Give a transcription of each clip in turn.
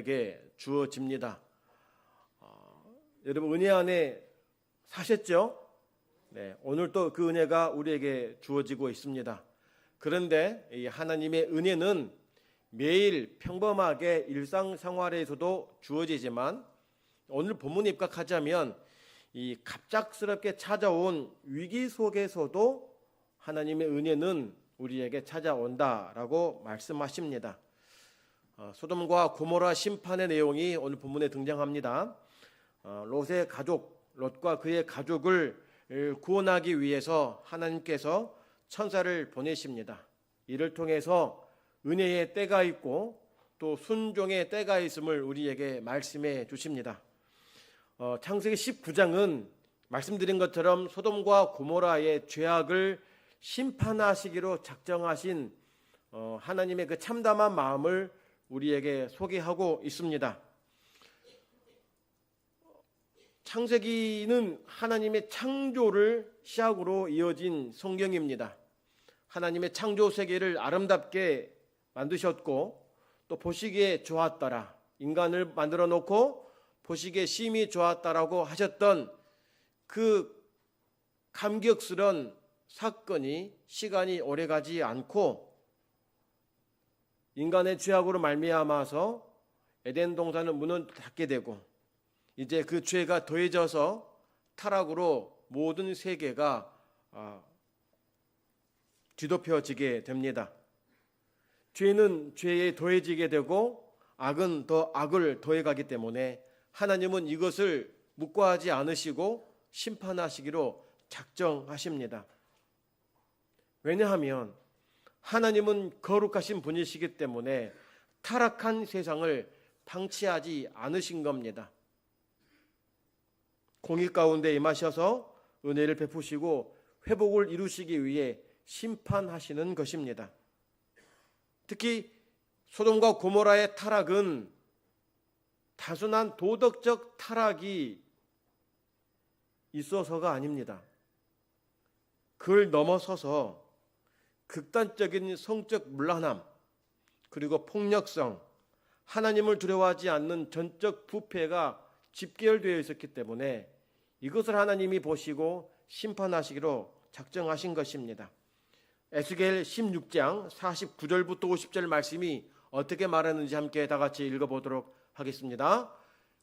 우리에게 주어집니다. 여러분 은혜 안에 사셨죠? 네, 오늘 또 그 은혜가 우리에게 주어지고 있습니다. 그런데 이 하나님의 은혜는 매일 평범하게 일상생활에서도 주어지지만 오늘 본문에 입각하자면 이 갑작스럽게 찾아온 위기 속에서도 하나님의 은혜는 우리에게 찾아온다라고 말씀하십니다. 소돔과 고모라 심판의 내용이 오늘 본문에 등장합니다. 롯의 가족, 롯과 그의 가족을 구원하기 위해서 하나님께서 천사를 보내십니다. 이를 통해서 은혜의 때가 있고 또 순종의 때가 있음을 우리에게 말씀해 주십니다. 창세기 19장은 말씀드린 것처럼 소돔과 고모라의 죄악을 심판하시기로 작정하신 하나님의 그 참담한 마음을 우리에게 소개하고 있습니다. 창세기는 하나님의 창조를 시작으로 이어진 성경입니다. 하나님의 창조 세계를 아름답게 만드셨고 또 보시기에 좋았더라. 인간을 만들어 놓고 보시기에 심히 좋았다라고 하셨던 그 감격스러운 사건이 시간이 오래가지 않고 인간의 죄악으로 말미암아서 에덴 동산은 문을 닫게 되고 이제 그 죄가 더해져서 타락으로 모든 세계가 뒤덮여지게 됩니다. 죄는 죄에 더해지게 되고 악은 더 악을 더해가기 때문에 하나님은 이것을 묵과하지 않으시고 심판하시기로 작정하십니다. 왜냐하면 하나님은 거룩하신 분이시기 때문에 타락한 세상을 방치하지 않으신 겁니다. 공의 가운데 임하셔서 은혜를 베푸시고 회복을 이루시기 위해 심판하시는 것입니다. 특히 소돔과 고모라의 타락은 단순한 도덕적 타락이 있어서가 아닙니다. 그걸 넘어서서 극단적인 성적 문란함 그리고 폭력성, 하나님을 두려워하지 않는 전적 부패가 집결되어 있었기 때문에 이것을 하나님이 보시고 심판하시기로 작정하신 것입니다. 에스겔 16장 49절부터 50절 말씀이 어떻게 말하는지 함께 다 같이 읽어보도록 하겠습니다.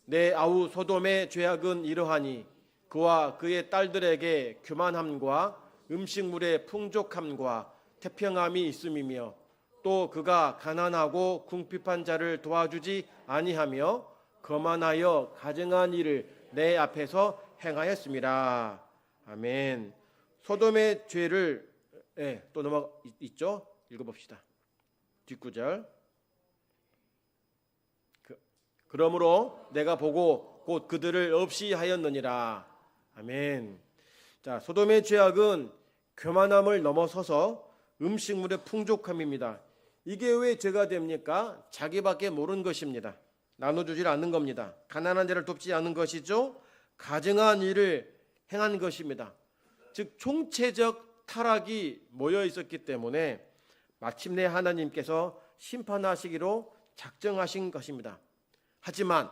내 아우 소돔의 죄악은 이러하니 그와 그의 딸들에게 교만함과 음식물의 풍족함과 태평함이 있음이며 또 그가 가난하고 궁핍한 자를 도와주지 아니하며 거만하여 가증한 일을 내 앞에서 행하였습니다. 아멘. 소돔의 죄를 또 넘어 있죠? 읽어봅시다. 뒷구절. 그러므로 내가 보고 곧 그들을 없이 하였느니라. 아멘. 자, 소돔의 죄악은 교만함을 넘어서서 음식물의 풍족함입니다. 이게 왜 죄가 됩니까? 자기밖에 모르는 것입니다. 나눠주질 않는 겁니다. 가난한 자를 돕지 않은 것이죠. 가증한 일을 행한 것입니다. 즉 총체적 타락이 모여 있었기 때문에 마침내 하나님께서 심판하시기로 작정하신 것입니다. 하지만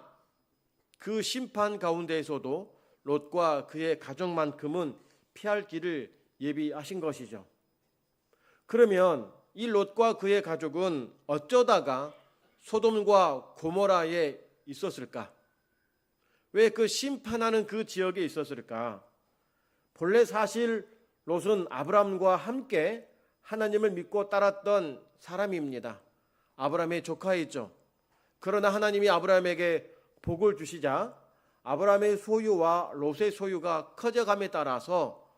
그 심판 가운데에서도 롯과 그의 가족만큼은 피할 길을 예비하신 것이죠. 그러면 이 롯과 그의 가족은 어쩌다가 소돔과 고모라에 있었을까? 왜 그 심판하는 그 지역에 있었을까? 본래 사실 롯은 아브람과 함께 하나님을 믿고 따랐던 사람입니다. 아브람의 조카이죠. 그러나 하나님이 아브람에게 복을 주시자 아브람의 소유와 롯의 소유가 커져감에 따라서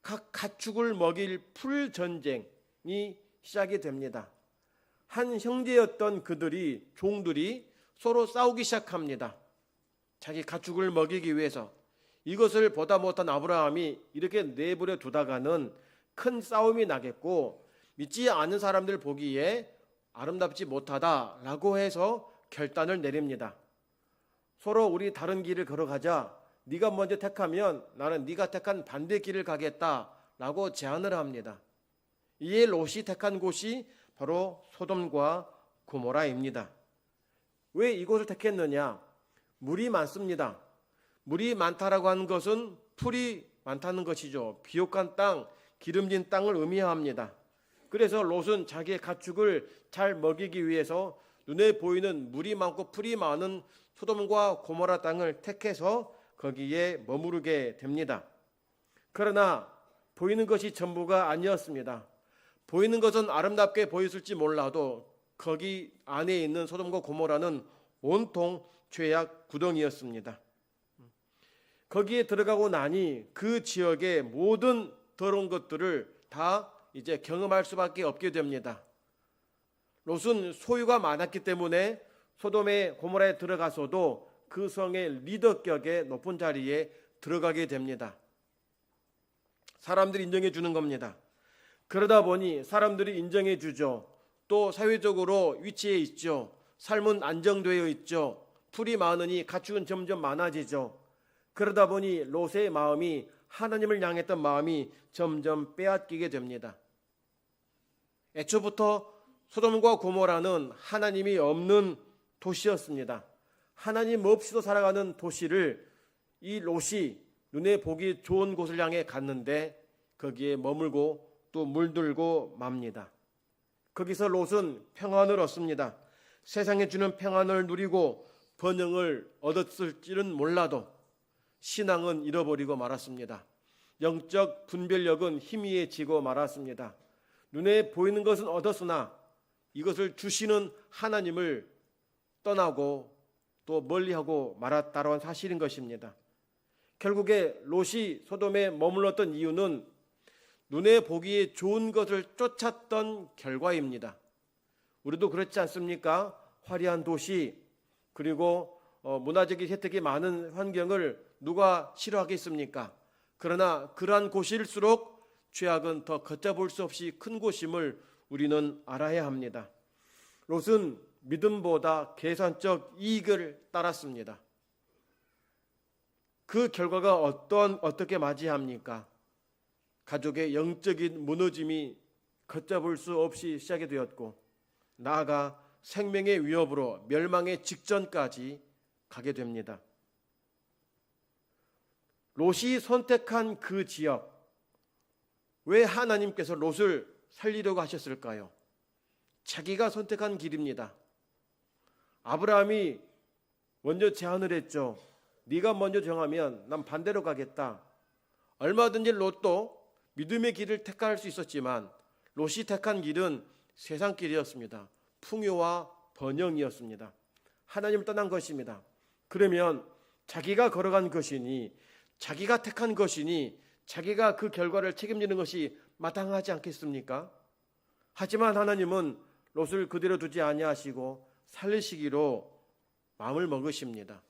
각 가축을 먹일 풀 전쟁이 시작이 됩니다. 한 형제였던 그들이 종들이 서로 싸우기 시작합니다. 자기 가축을 먹이기 위해서. 이것을 보다 못한 아브라함이 이렇게 내버려 두다가는 큰 싸움이 나겠고 믿지 않는 사람들 보기에 아름답지 못하다라고 해서 결단을 내립니다. 서로 우리 다른 길을 걸어가자. 네가 먼저 택하면 나는 네가 택한 반대 길을 가겠다라고 제안을 합니다. 이에 롯이 택한 곳이 바로 소돔과 고모라입니다. 왜 이곳을 택했느냐? 물이 많습니다. 물이 많다라고 하는 것은 풀이 많다는 것이죠. 비옥한 땅, 기름진 땅을 의미합니다. 그래서 롯은 자기의 가축을 잘 먹이기 위해서 눈에 보이는 물이 많고 풀이 많은 소돔과 고모라 땅을 택해서 거기에 머무르게 됩니다. 그러나 보이는 것이 전부가 아니었습니다. 보이는 것은 아름답게 보였을지 몰라도 거기 안에 있는 소돔과 고모라는 온통 죄악 구덩이였습니다. 거기에 들어가고 나니 그 지역의 모든 더러운 것들을 다 이제 경험할 수밖에 없게 됩니다. 롯은 소유가 많았기 때문에 소돔의 고모라에 들어가서도 그 성의 리더격의 높은 자리에 들어가게 됩니다. 사람들이 인정해 주는 겁니다. 그러다 보니 사람들이 인정해 주죠. 또 사회적으로 위치해 있죠. 삶은 안정되어 있죠. 풀이 많으니 가축은 점점 많아지죠. 그러다 보니 롯의 마음이 하나님을 향했던 마음이 점점 빼앗기게 됩니다. 애초부터 소돔과 고모라는 하나님이 없는 도시였습니다. 하나님 없이도 살아가는 도시를 이 롯이 눈에 보기 좋은 곳을 향해 갔는데 거기에 머물고 또 물들고 맙니다. 거기서 롯은 평안을 얻습니다. 세상에 주는 평안을 누리고 번영을 얻었을지는 몰라도 신앙은 잃어버리고 말았습니다. 영적 분별력은 희미해지고 말았습니다. 눈에 보이는 것은 얻었으나 이것을 주시는 하나님을 떠나고 또 멀리하고 말았다라는 사실인 것입니다. 결국에 롯이 소돔에 머물렀던 이유는 눈에 보기에 좋은 것을 쫓았던 결과입니다. 우리도 그렇지 않습니까? 화려한 도시 그리고 문화적인 혜택이 많은 환경을 누가 싫어하겠습니까? 그러나 그러한 곳일수록 죄악은 더 걷잡을 수 없이 큰 곳임을 우리는 알아야 합니다. 롯은 믿음보다 계산적 이익을 따랐습니다. 그 결과가 어떻게 맞이합니까? 가족의 영적인 무너짐이 걷잡을 수 없이 시작이 되었고 나아가 생명의 위협으로 멸망의 직전까지 가게 됩니다. 롯이 선택한 그 지역, 왜 하나님께서 롯을 살리려고 하셨을까요? 자기가 선택한 길입니다. 아브라함이 먼저 제안을 했죠. 네가 먼저 정하면 난 반대로 가겠다. 얼마든지 롯도 믿음의 길을 택할 수 있었지만 롯이 택한 길은 세상 길이었습니다. 풍요와 번영이었습니다. 하나님을 떠난 것입니다. 그러면 자기가 걸어간 것이니 자기가 택한 것이니 자기가 그 결과를 책임지는 것이 마땅하지 않겠습니까? 하지만 하나님은 롯을 그대로 두지 아니하시고 살리시기로 마음을 먹으십니다.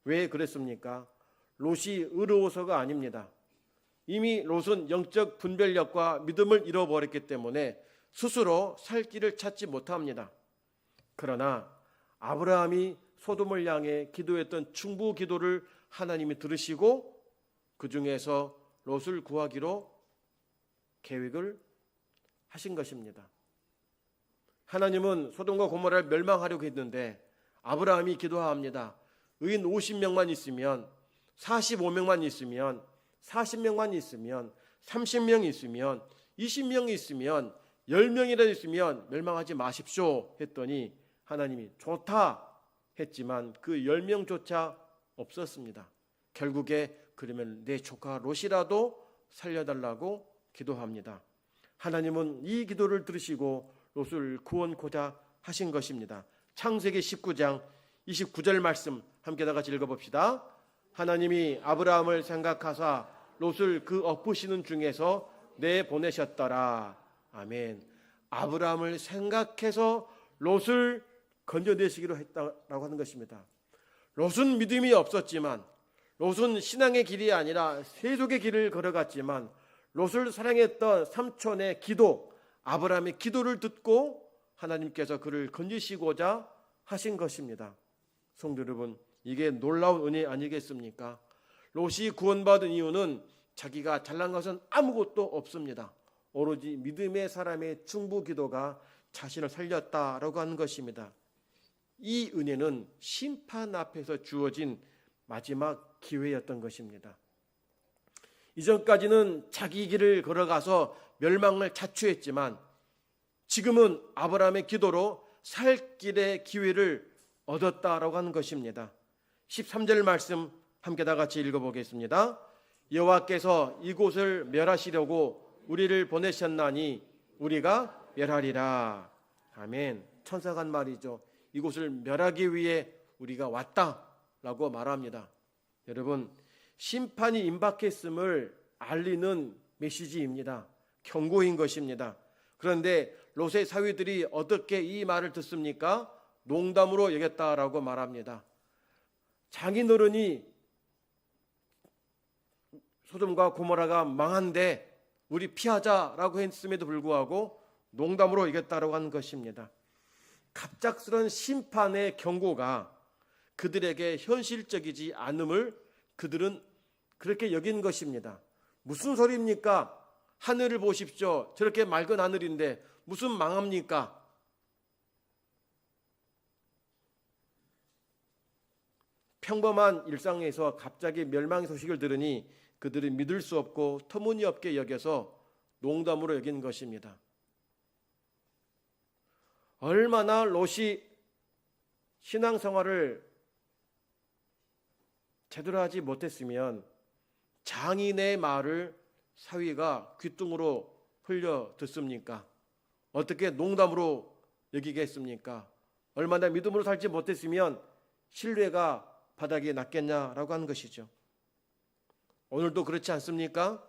왜 그랬습니까? 롯이 의로워서가 아닙니다. 이미 롯은 영적 분별력과 믿음을 잃어버렸기 때문에 스스로 살 길을 찾지 못합니다. 그러나 아브라함이 소돔을 향해 기도했던 중보 기도를 하나님이 들으시고 그 중에서 롯을 구하기로 계획을 하신 것입니다. 하나님은 소돔과 고모라를 멸망하려고 했는데 아브라함이 기도합니다. 의인 50명만 있으면 45명만 있으면 40명만 있으면 30명 있으면 20명 있으면 10명이라도 있으면 멸망하지 마십시오 했더니 하나님이 좋다 했지만 그 10명조차 없었습니다. 결국에 그러면 내 조카 롯이라도 살려달라고 기도합니다. 하나님은 이 기도를 들으시고 롯을 구원코자 하신 것입니다. 창세기 19장 29절 말씀 함께 다 같이 읽어봅시다. 하나님이 아브라함을 생각하사 롯을 그 엎으시는 중에서 내보내셨더라. 아멘. 아브라함을 생각해서 롯을 건져내시기로 했다라고 하는 것입니다. 롯은 믿음이 없었지만 롯은 신앙의 길이 아니라 세속의 길을 걸어갔지만 롯을 사랑했던 삼촌의 기도, 아브라함의 기도를 듣고 하나님께서 그를 건지시고자 하신 것입니다. 성도 여러분, 이게 놀라운 은혜 아니겠습니까? 롯이 구원받은 이유는 자기가 잘난 것은 아무것도 없습니다. 오로지 믿음의 사람의 중보 기도가 자신을 살렸다라고 하는 것입니다. 이 은혜는 심판 앞에서 주어진 마지막 기회였던 것입니다. 이전까지는 자기 길을 걸어가서 멸망을 자초했지만 지금은 아브라함의 기도로 살 길의 기회를 얻었다라고 하는 것입니다. 13절 말씀 함께 다 같이 읽어보겠습니다. 여호와께서 이곳을 멸하시려고 우리를 보내셨나니 우리가 멸하리라. 아멘. 천사가 한 말이죠. 이곳을 멸하기 위해 우리가 왔다라고 말합니다. 여러분, 심판이 임박했음을 알리는 메시지입니다. 경고인 것입니다. 그런데 롯의 사위들이 어떻게 이 말을 듣습니까? 농담으로 여겼다라고 말합니다. 장인어른이 소돔과 고모라가 망한데 우리 피하자라고 했음에도 불구하고 농담으로 여겼다라고 하는 것입니다. 갑작스런 심판의 경고가 그들에게 현실적이지 않음을 그들은 그렇게 여긴 것입니다. 무슨 소리입니까? 하늘을 보십시오. 저렇게 맑은 하늘인데 무슨 망합니까? 평범한 일상에서 갑자기 멸망의 소식을 들으니 그들은 믿을 수 없고 터무니없게 여겨서 농담으로 여긴 것입니다. 얼마나 롯이 신앙생활을 제대로 하지 못했으면 장인의 말을 사위가 귓등으로 흘려 듣습니까? 어떻게 농담으로 여기겠습니까? 얼마나 믿음으로 살지 못했으면 신뢰가 바닥에 났겠냐라고 하는 것이죠. 오늘도 그렇지 않습니까?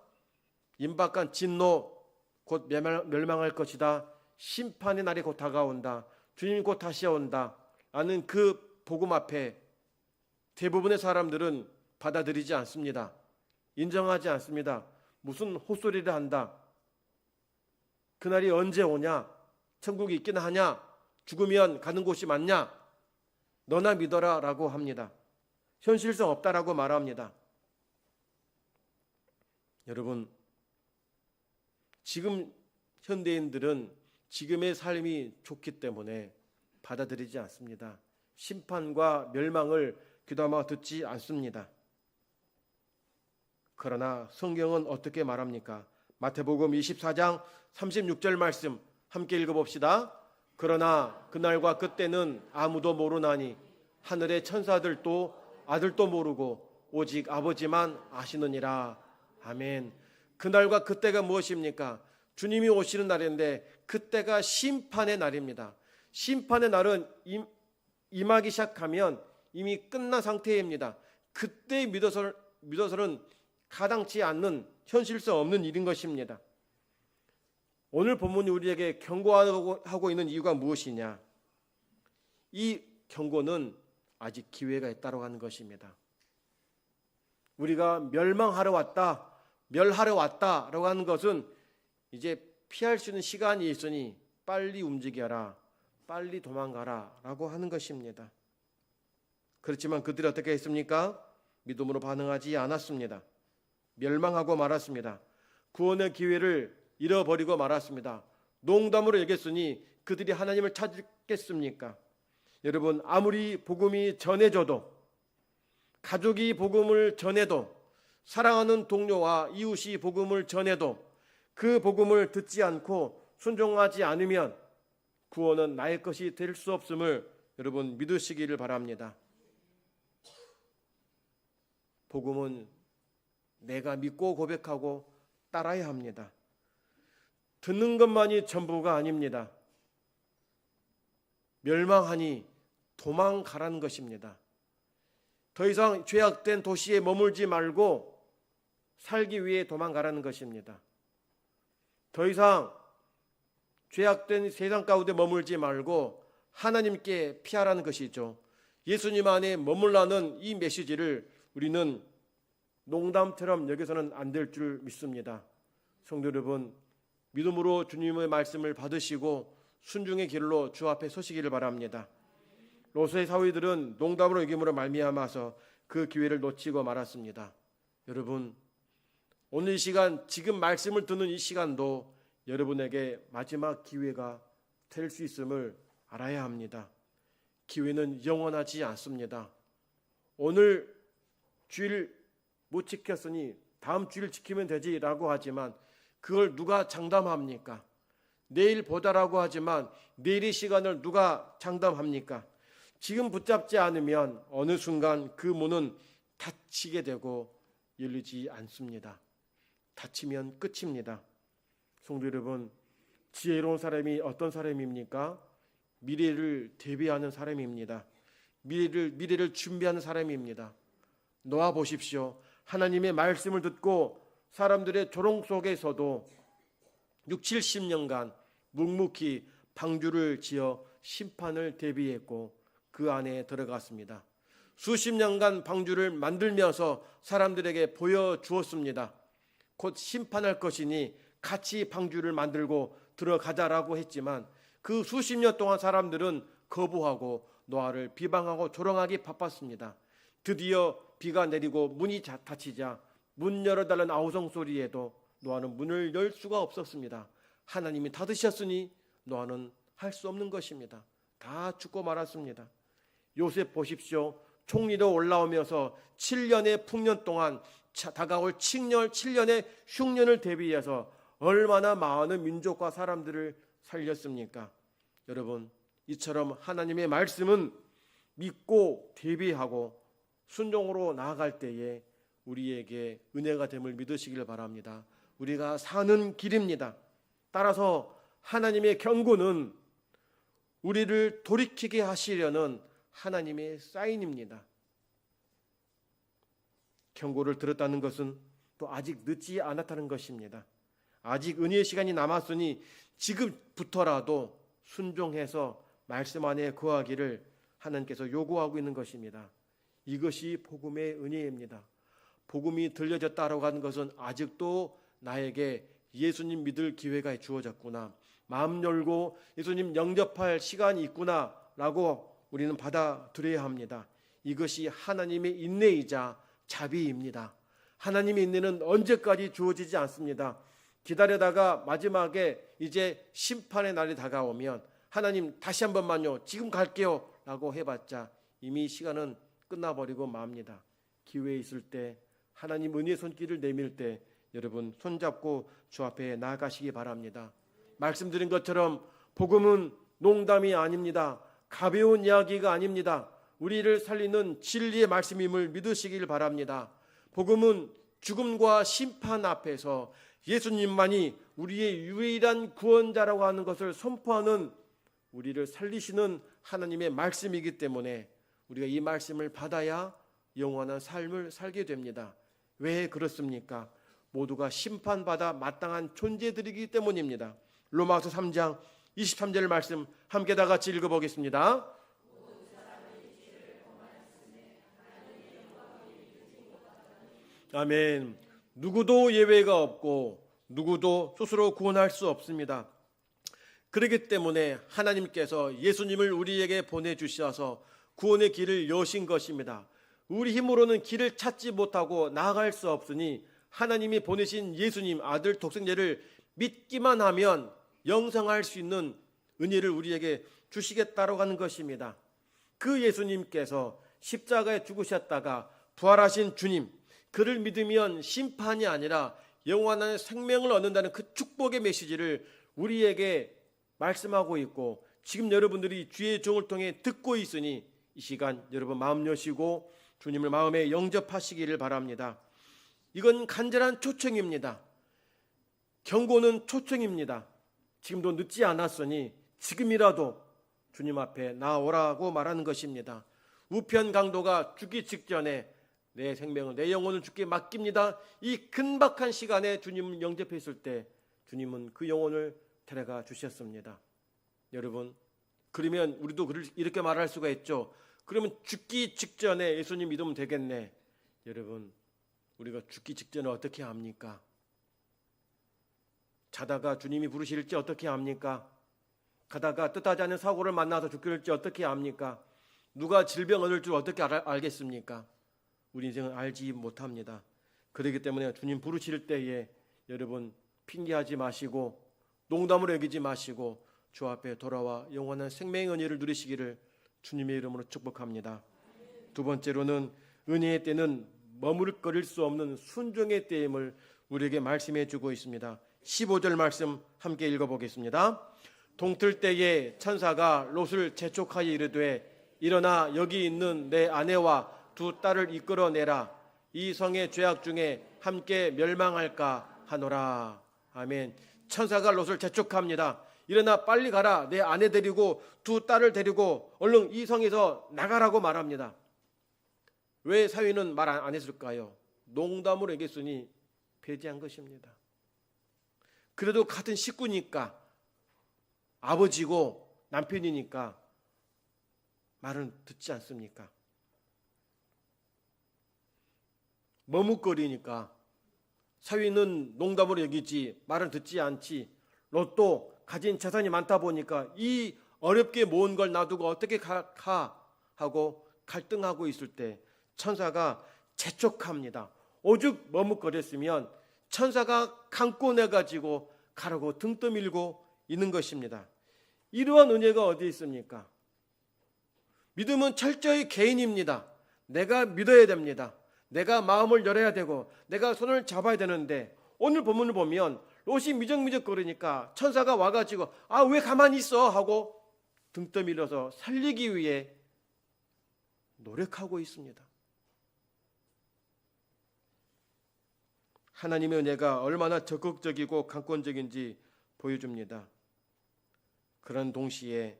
임박한 진노 곧 멸망할 것이다. 심판의 날이 곧 다가온다. 주님 곧 다시 온다. 라는 그 복음 앞에 대부분의 사람들은 받아들이지 않습니다. 인정하지 않습니다. 무슨 헛소리를 한다. 그날이 언제 오냐? 천국이 있긴 하냐? 죽으면 가는 곳이 맞냐? 너나 믿어라 라고 합니다. 현실성 없다라고 말합니다. 여러분, 지금 현대인들은 지금의 삶이 좋기 때문에 받아들이지 않습니다. 심판과 멸망을 귀담아 듣지 않습니다. 그러나 성경은 어떻게 말합니까? 마태복음 24장 36절 말씀 함께 읽어봅시다. 그러나 그날과 그때는 아무도 모르나니 하늘의 천사들도 아들도 모르고 오직 아버지만 아시느니라. 아멘. 그날과 그때가 무엇입니까? 주님이 오시는 날인데 그때가 심판의 날입니다. 심판의 날은 임하기 시작하면 이미 끝난 상태입니다. 그때 믿어서는 가당치 않는 현실성 없는 일인 것입니다. 오늘 본문이 우리에게 경고하고 있는 이유가 무엇이냐? 이 경고는 아직 기회가 있다고 하는 것입니다. 우리가 멸망하러 왔다, 멸하러 왔다라고 하는 것은 이제 피할 수 있는 시간이 있으니 빨리 움직여라, 빨리 도망가라 라고 하는 것입니다. 그렇지만 그들이 어떻게 했습니까? 믿음으로 반응하지 않았습니다. 멸망하고 말았습니다. 구원의 기회를 잃어버리고 말았습니다. 농담으로 여겼으니 그들이 하나님을 찾겠습니까? 여러분, 아무리 복음이 전해져도, 가족이 복음을 전해도, 사랑하는 동료와 이웃이 복음을 전해도 그 복음을 듣지 않고 순종하지 않으면 구원은 나의 것이 될 수 없음을 여러분 믿으시기를 바랍니다. 복음은 내가 믿고 고백하고 따라야 합니다. 듣는 것만이 전부가 아닙니다. 멸망하니 도망가라는 것입니다. 더 이상 죄악된 도시에 머물지 말고 살기 위해 도망가라는 것입니다. 더 이상 죄악된 세상 가운데 머물지 말고 하나님께 피하라는 것이죠. 예수님 안에 머물라는 이 메시지를 우리는 농담처럼 여기서는 안 될 줄 믿습니다. 성도 여러분, 믿음으로 주님의 말씀을 받으시고 순종의 길로 주 앞에 서시기를 바랍니다. 롯의 사위들은 농담으로 여김으로 말미암아서 그 기회를 놓치고 말았습니다. 여러분, 오늘 이 시간, 지금 말씀을 듣는 이 시간도 여러분에게 마지막 기회가 될 수 있음을 알아야 합니다. 기회는 영원하지 않습니다. 오늘 주일 못 지켰으니 다음 주일 지키면 되지라고 하지만 그걸 누가 장담합니까? 내일 보다라고 하지만 내일의 시간을 누가 장담합니까? 지금 붙잡지 않으면 어느 순간 그 문은 닫히게 되고 열리지 않습니다. 닫히면 끝입니다. 성도 여러분, 지혜로운 사람이 어떤 사람입니까? 미래를 대비하는 사람입니다. 미래를 준비하는 사람입니다. 놓아 보십시오. 하나님의 말씀을 듣고 사람들의 조롱 속에서도 6, 70년간 묵묵히 방주를 지어 심판을 대비했고 그 안에 들어갔습니다. 수십 년간 방주를 만들면서 사람들에게 보여주었습니다. 곧 심판할 것이니 같이 방주를 만들고 들어가자라고 했지만 그 수십 년 동안 사람들은 거부하고 노아를 비방하고 조롱하기 바빴습니다. 드디어 비가 내리고 문이 닫히자 문 열어달라는 아우성 소리에도 노아는 문을 열 수가 없었습니다. 하나님이 닫으셨으니 노아는 할 수 없는 것입니다. 다 죽고 말았습니다. 요셉 보십시오. 총리로 올라오면서 7년의 풍년 동안 다가올 7년의 흉년을 대비해서 얼마나 많은 민족과 사람들을 살렸습니까? 여러분, 이처럼 하나님의 말씀은 믿고 대비하고 순종으로 나아갈 때에 우리에게 은혜가 됨을 믿으시길 바랍니다. 우리가 사는 길입니다. 따라서 하나님의 경고는 우리를 돌이키게 하시려는 하나님의 사인입니다. 경고를 들었다는 것은 또 아직 늦지 않았다는 것입니다. 아직 은혜의 시간이 남았으니 지금부터라도 순종해서 말씀 안에 거하기를 하나님께서 요구하고 있는 것입니다. 이것이 복음의 은혜입니다. 복음이 들려졌다라고 하는 것은 아직도 나에게 예수님 믿을 기회가 주어졌구나, 마음 열고 예수님 영접할 시간이 있구나라고 우리는 받아들여야 합니다. 이것이 하나님의 인내이자 자비입니다. 하나님의 인내는 언제까지 주어지지 않습니다. 기다려다가 마지막에 이제 심판의 날이 다가오면 하나님 다시 한 번만요, 지금 갈게요 라고 해봤자 이미 시간은 끝나버리고 맙니다. 기회 있을 때 하나님 은혜의 손길을 내밀 때 여러분 손잡고 주 앞에 나아가시기 바랍니다. 말씀드린 것처럼 복음은 농담이 아닙니다. 가벼운 이야기가 아닙니다. 우리를 살리는 진리의 말씀임을 믿으시길 바랍니다. 복음은 죽음과 심판 앞에서 예수님만이 우리의 유일한 구원자라고 하는 것을 선포하는 우리를 살리시는 하나님의 말씀이기 때문에 우리가 이 말씀을 받아야 영원한 삶을 살게 됩니다. 왜 그렇습니까? 모두가 심판받아 마땅한 존재들이기 때문입니다. 로마서 3장 23절 말씀 함께 다 같이 읽어보겠습니다. 아멘. 누구도 예외가 없고 누구도 스스로 구원할 수 없습니다. 그렇기 때문에 하나님께서 예수님을 우리에게 보내주셔서 구원의 길을 여신 것입니다. 우리 힘으로는 길을 찾지 못하고 나아갈 수 없으니 하나님이 보내신 예수님 아들 독생자를 믿기만 하면 영생할 수 있는 은혜를 우리에게 주시겠다고 하는 것입니다. 그 예수님께서 십자가에 죽으셨다가 부활하신 주님, 그를 믿으면 심판이 아니라 영원한 생명을 얻는다는 그 축복의 메시지를 우리에게 말씀하고 있고 지금 여러분들이 주의 종을 통해 듣고 있으니 이 시간 여러분 마음 여시고 주님을 마음에 영접하시기를 바랍니다. 이건 간절한 초청입니다. 경고는 초청입니다. 지금도 늦지 않았으니 지금이라도 주님 앞에 나오라고 말하는 것입니다. 우편 강도가 죽기 직전에 내 생명을 내 영혼을 주께 맡깁니다. 이 긴박한 시간에 주님을 영접했을 때 주님은 그 영혼을 데려가 주셨습니다. 여러분, 그러면 우리도 이렇게 말할 수가 있죠. 그러면 죽기 직전에 예수님 믿으면 되겠네. 여러분, 우리가 죽기 직전에 어떻게 합니까? 자다가 주님이 부르실지 어떻게 합니까? 가다가 뜻하지 않은 사고를 만나서 죽게 될지 어떻게 합니까? 누가 질병 얻을 줄 어떻게 알겠습니까? 우리 인생은 알지 못합니다. 그렇기 때문에 주님 부르실 때에 여러분 핑계하지 마시고 농담으로 여기지 마시고 주 앞에 돌아와 영원한 생명의 은혜를 누리시기를 주님의 이름으로 축복합니다. 두 번째로는 은혜의 때는 머물거릴 수 없는 순종의 때임을 우리에게 말씀해 주고 있습니다. 15절 말씀 함께 읽어보겠습니다. 동틀 때에 천사가 롯을 재촉하여 이르되 일어나 여기 있는 내 아내와 두 딸을 이끌어내라. 이 성의 죄악 중에 함께 멸망할까 하노라. 아멘. 천사가 롯을 재촉합니다. 일어나 빨리 가라. 내 아내 데리고 두 딸을 데리고 얼른 이 성에서 나가라고 말합니다. 왜 사위는 말 안 했을까요? 농담으로 얘기했으니 배제한 것입니다. 그래도 같은 식구니까, 아버지고 남편이니까 말은 듣지 않습니까? 머뭇거리니까 사위는 농담으로 여기지 말은 듣지 않지. 롯도 가진 재산이 많다 보니까 이 어렵게 모은 걸 놔두고 어떻게 가 하고 갈등하고 있을 때 천사가 재촉합니다. 오죽 머뭇거렸으면 천사가 강고 내가지고 가라고 등 떠밀고 있는 것입니다. 이러한 은혜가 어디 있습니까? 믿음은 철저히 개인입니다. 내가 믿어야 됩니다. 내가 마음을 열어야 되고 내가 손을 잡아야 되는데, 오늘 본문을 보면 롯이 미적미적거리니까 천사가 와가지고 왜 가만히 있어 하고 등 떠밀어서 살리기 위해 노력하고 있습니다. 하나님의 은혜가 얼마나 적극적이고 강권적인지 보여줍니다. 그런 동시에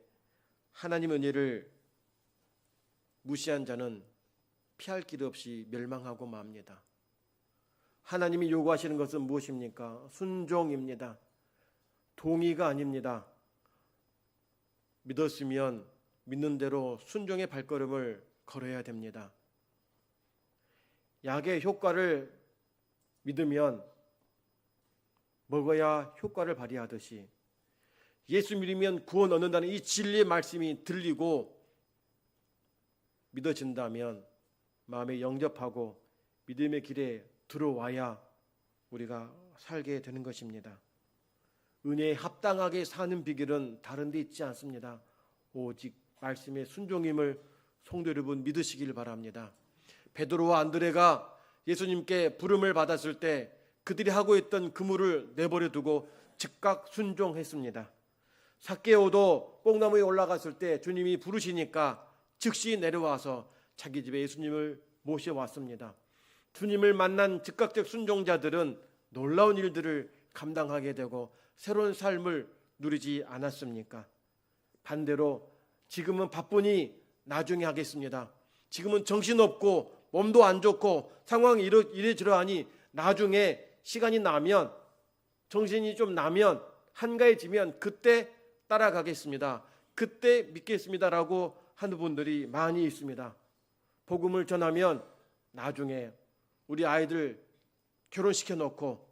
하나님의 은혜를 무시한 자는 피할 길 없이 멸망하고 맙니다. 하나님이 요구하시는 것은 무엇입니까? 순종입니다. 동의가 아닙니다. 믿었으면 믿는 대로 순종의 발걸음을 걸어야 됩니다. 약의 효과를 믿으면 먹어야 효과를 발휘하듯이 예수 믿으면 구원 얻는다는 이 진리의 말씀이 들리고 믿어진다면 마음에 영접하고 믿음의 길에 들어와야 우리가 살게 되는 것입니다. 은혜에 합당하게 사는 비결은 다른 데 있지 않습니다. 오직 말씀의 순종임을 성도 여러분 믿으시길 바랍니다. 베드로와 안드레가 예수님께 부름을 받았을 때 그들이 하고 있던 그물을 내버려 두고 즉각 순종했습니다. 삭개오도 뽕나무에 올라갔을 때 주님이 부르시니까 즉시 내려와서 자기 집에 예수님을 모셔왔습니다. 주님을 만난 즉각적 순종자들은 놀라운 일들을 감당하게 되고 새로운 삶을 누리지 않았습니까? 반대로 지금은 바쁘니 나중에 하겠습니다. 지금은 정신없고 몸도 안 좋고 상황이 이래저래하니 나중에 시간이 나면, 정신이 좀 나면, 한가해지면 그때 따라가겠습니다. 그때 믿겠습니다라고 하는 분들이 많이 있습니다. 복음을 전하면 나중에 우리 아이들 결혼시켜 놓고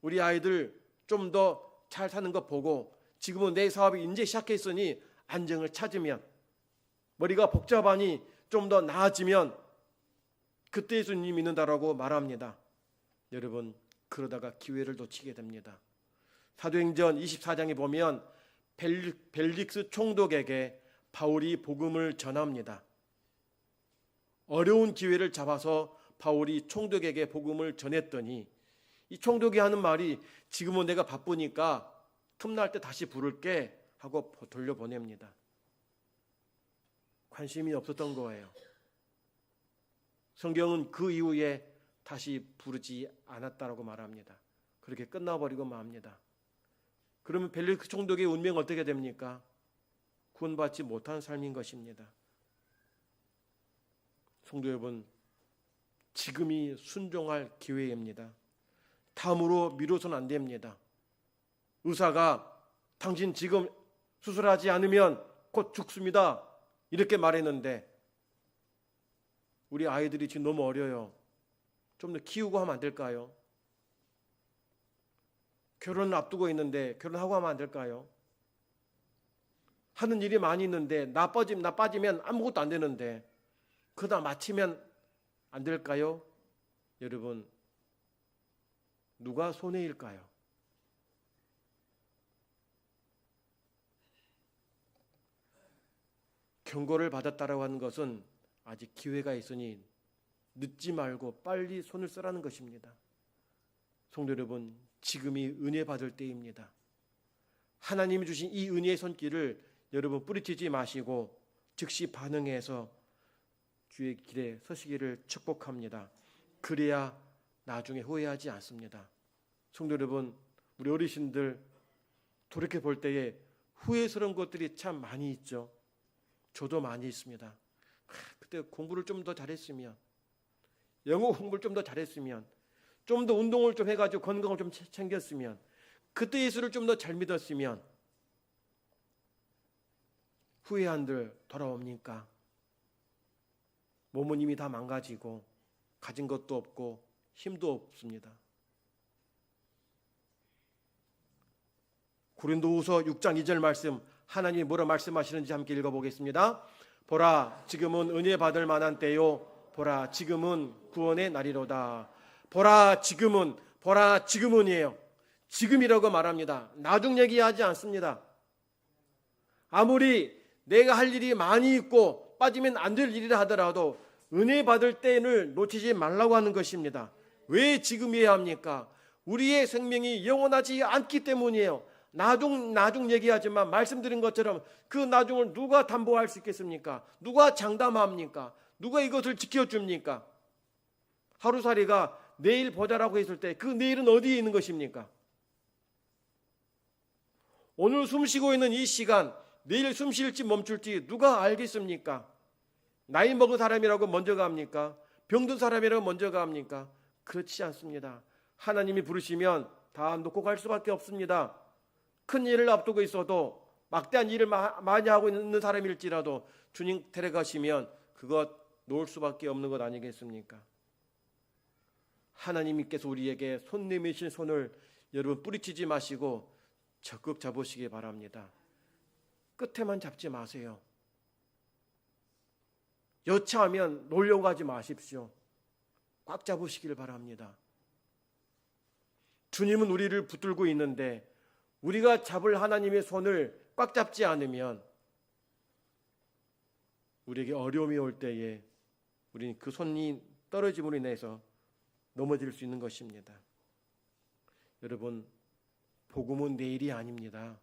우리 아이들 좀 더 잘 사는 거 보고 지금은 내 사업이 이제 시작했으니 안정을 찾으면, 머리가 복잡하니 좀 더 나아지면 그때 예수님 믿는다라고 말합니다. 여러분, 그러다가 기회를 놓치게 됩니다. 사도행전 24장에 보면 벨릭스 총독에게 바울이 복음을 전합니다. 어려운 기회를 잡아서 바울이 총독에게 복음을 전했더니 이 총독이 하는 말이 지금은 내가 바쁘니까 틈날 때 다시 부를게 하고 돌려보냅니다. 관심이 없었던 거예요. 성경은 그 이후에 다시 부르지 않았다라고 말합니다. 그렇게 끝나버리고 맙니다. 그러면 벨릭스 총독의 운명은 어떻게 됩니까? 구원받지 못한 삶인 것입니다. 성도 여러분, 지금이 순종할 기회입니다. 다음으로 미뤄서는 안 됩니다. 의사가 당신 지금 수술하지 않으면 곧 죽습니다 이렇게 말했는데 우리 아이들이 지금 너무 어려요. 좀 더 키우고 하면 안 될까요? 결혼을 앞두고 있는데 결혼하고 하면 안 될까요? 하는 일이 많이 있는데 나 빠지면 아무것도 안 되는데 그러다 마치면 안 될까요? 여러분, 누가 손해일까요? 경고를 받았다라고 하는 것은 아직 기회가 있으니 늦지 말고 빨리 손을 써라는 것입니다. 성도 여러분, 지금이 은혜 받을 때입니다. 하나님이 주신 이 은혜의 손길을 여러분 뿌리치지 마시고 즉시 반응해서 주의 길에 서시기를 축복합니다. 그래야 나중에 후회하지 않습니다. 성도 여러분, 우리 어르신들 돌이켜 볼 때에 후회스러운 것들이 참 많이 있죠. 저도 많이 있습니다. 그때 공부를 좀 더 잘했으면, 영어 공부를 좀 더 잘했으면, 좀 더 운동을 좀 해가지고 건강을 좀 챙겼으면, 그때 예수를 좀 더 잘 믿었으면 후회한들 돌아옵니까? 몸은 이미 다 망가지고 가진 것도 없고 힘도 없습니다. 고린도후서 6장 2절 말씀, 하나님이 뭐라 말씀하시는지 함께 읽어보겠습니다. 보라, 지금은 은혜 받을 만한 때요. 보라, 지금은 구원의 날이로다. 보라, 지금은이에요. 지금이라고 말합니다. 나중 얘기하지 않습니다. 아무리 내가 할 일이 많이 있고 빠지면 안 될 일이라 하더라도 은혜 받을 때를 놓치지 말라고 하는 것입니다. 왜 지금이어야 합니까? 우리의 생명이 영원하지 않기 때문이에요. 나중 얘기하지만 말씀드린 것처럼 그 나중을 누가 담보할 수 있겠습니까? 누가 장담합니까? 누가 이것을 지켜줍니까? 하루살이가 내일 보자라고 했을 때 그 내일은 어디에 있는 것입니까? 오늘 숨쉬고 있는 이 시간, 내일 숨쉴지 멈출지 누가 알겠습니까? 나이 먹은 사람이라고 먼저 갑니까? 병든 사람이라고 먼저 갑니까? 그렇지 않습니다. 하나님이 부르시면 다 놓고 갈 수밖에 없습니다. 큰 일을 앞두고 있어도 막대한 일을 많이 하고 있는 사람일지라도 주님 데려가시면 그것 놓을 수밖에 없는 것 아니겠습니까? 하나님께서 우리에게 손 내미신 손을 여러분 뿌리치지 마시고 적극 잡으시기 바랍니다. 끝에만 잡지 마세요. 여차하면 놀려고 하지 마십시오. 꽉 잡으시길 바랍니다. 주님은 우리를 붙들고 있는데 우리가 잡을 하나님의 손을 꽉 잡지 않으면 우리에게 어려움이 올 때에 우리는 그 손이 떨어짐으로 인해서 넘어질 수 있는 것입니다. 여러분, 복음은 내일이 아닙니다.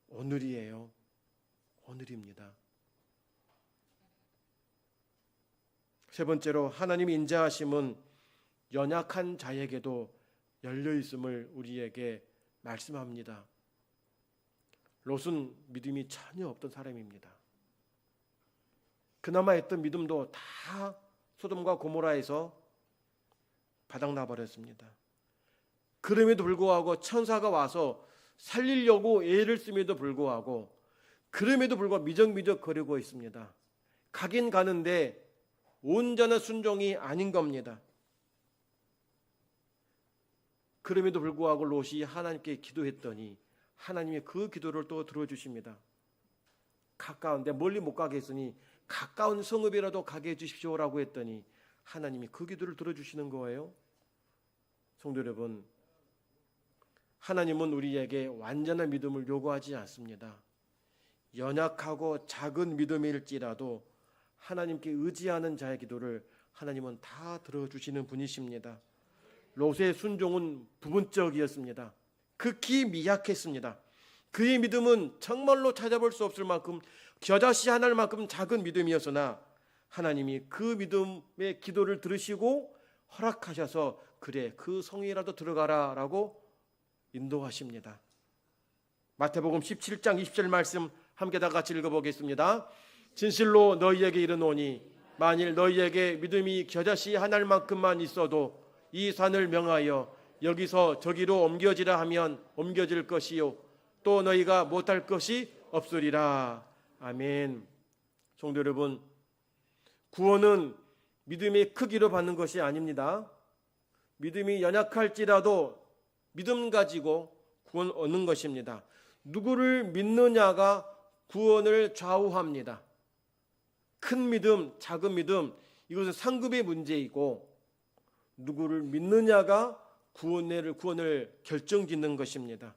오늘이에요. 오늘입니다. 세 번째로 하나님의 인자하심은 연약한 자에게도 열려 있음을 우리에게 말씀합니다. 롯은 믿음이 전혀 없던 사람입니다. 그나마 했던 믿음도 다 소돔과 고모라에서 바닥나 버렸습니다. 그럼에도 불구하고 천사가 와서 살리려고 애를 씀에도 불구하고 그럼에도 불구하고 미적미적 거리고 있습니다. 가긴 가는데 온전한 순종이 아닌 겁니다. 그럼에도 불구하고 롯이 하나님께 기도했더니 하나님이 그 기도를 또 들어주십니다. 가까운데 멀리 못 가게 했으니 가까운 성읍이라도 가게 해주십시오라고 했더니 하나님이 그 기도를 들어주시는 거예요. 성도 여러분, 하나님은 우리에게 완전한 믿음을 요구하지 않습니다. 연약하고 작은 믿음일지라도 하나님께 의지하는 자의 기도를 하나님은 다 들어주시는 분이십니다. 롯의 순종은 부분적이었습니다. 극히 미약했습니다. 그의 믿음은 정말로 찾아볼 수 없을 만큼 겨자씨 하나만큼 작은 믿음이었으나 하나님이 그 믿음의 기도를 들으시고 허락하셔서 그래 그 성이라도 들어가라 라고 인도하십니다. 마태복음 17장 20절 말씀 함께 다 같이 읽어보겠습니다. 진실로 너희에게 이르노니 만일 너희에게 믿음이 겨자씨 하나만큼만 있어도 이 산을 명하여 여기서 저기로 옮겨지라 하면 옮겨질 것이요 또 너희가 못할 것이 없으리라. 아멘. 성도 여러분, 구원은 믿음의 크기로 받는 것이 아닙니다. 믿음이 연약할지라도 믿음 가지고 구원 얻는 것입니다. 누구를 믿느냐가 구원을 좌우합니다. 큰 믿음, 작은 믿음, 이것은 상급의 문제이고 누구를 믿느냐가 구원을 결정짓는 것입니다.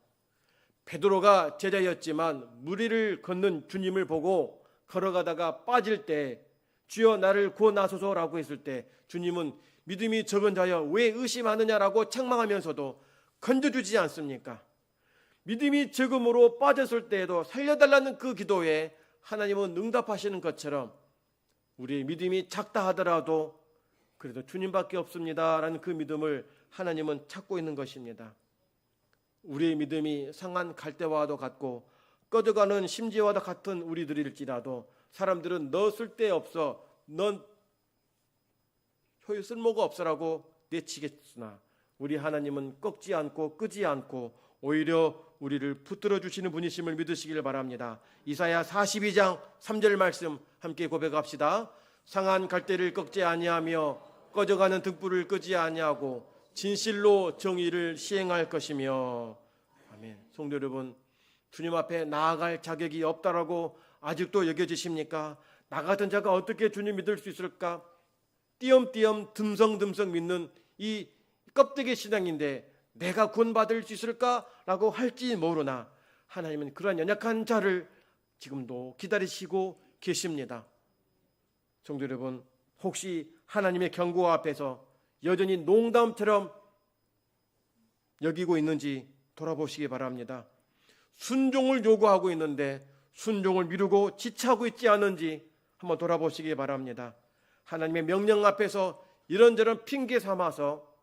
베드로가 제자였지만 무리를 걷는 주님을 보고 걸어가다가 빠질 때 주여 나를 구원하소서라고 했을 때 주님은 믿음이 적은 자여 왜 의심하느냐라고 책망하면서도 건져주지 않습니까? 믿음이 적음으로 빠졌을 때에도 살려달라는 그 기도에 하나님은 응답하시는 것처럼 우리의 믿음이 작다 하더라도 그래도 주님밖에 없습니다라는 그 믿음을 하나님은 찾고 있는 것입니다. 우리의 믿음이 상한 갈대와도 같고 꺼져가는 심지와도 같은 우리들일지라도 사람들은 너 쓸데없어, 넌 효유 쓸모가 없어라고 내치겠으나 우리 하나님은 꺾지 않고 끄지 않고 오히려 우리를 붙들어 주시는 분이심을 믿으시길 바랍니다. 이사야 42장 3절 말씀 함께 고백합시다. 상한 갈대를 꺾지 아니하며 꺼져가는 등불을 끄지 아니하고 진실로 정의를 시행할 것이며. 아멘. 성도 여러분, 주님 앞에 나아갈 자격이 없다라고 아직도 여겨지십니까? 나 같은 자가 어떻게 주님 믿을 수 있을까? 띄엄띄엄 듬성듬성 믿는 이 껍데기 신앙인데 내가 구원받을 수 있을까라고 할지 모르나 하나님은 그러한 연약한 자를 지금도 기다리시고 계십니다. 성도 여러분, 혹시 하나님의 경고 앞에서 여전히 농담처럼 여기고 있는지 돌아보시기 바랍니다. 순종을 요구하고 있는데 순종을 미루고 지체하고 있지 않은지 한번 돌아보시기 바랍니다. 하나님의 명령 앞에서 이런저런 핑계 삼아서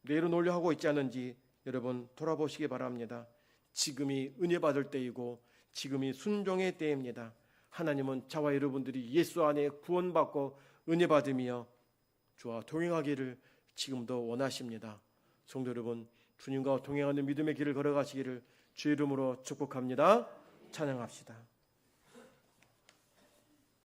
내로놀려 하고 있지 않은지 여러분 돌아보시기 바랍니다. 지금이 은혜 받을 때이고 지금이 순종의 때입니다. 하나님은 저와 여러분들이 예수 안에 구원받고 은혜 받으며 주와 동행하기를 지금도 원하십니다. 성도 여러분, 주님과 동행하는 믿음의 길을 걸어가시기를 주의 이름으로 축복합니다. 찬양합시다.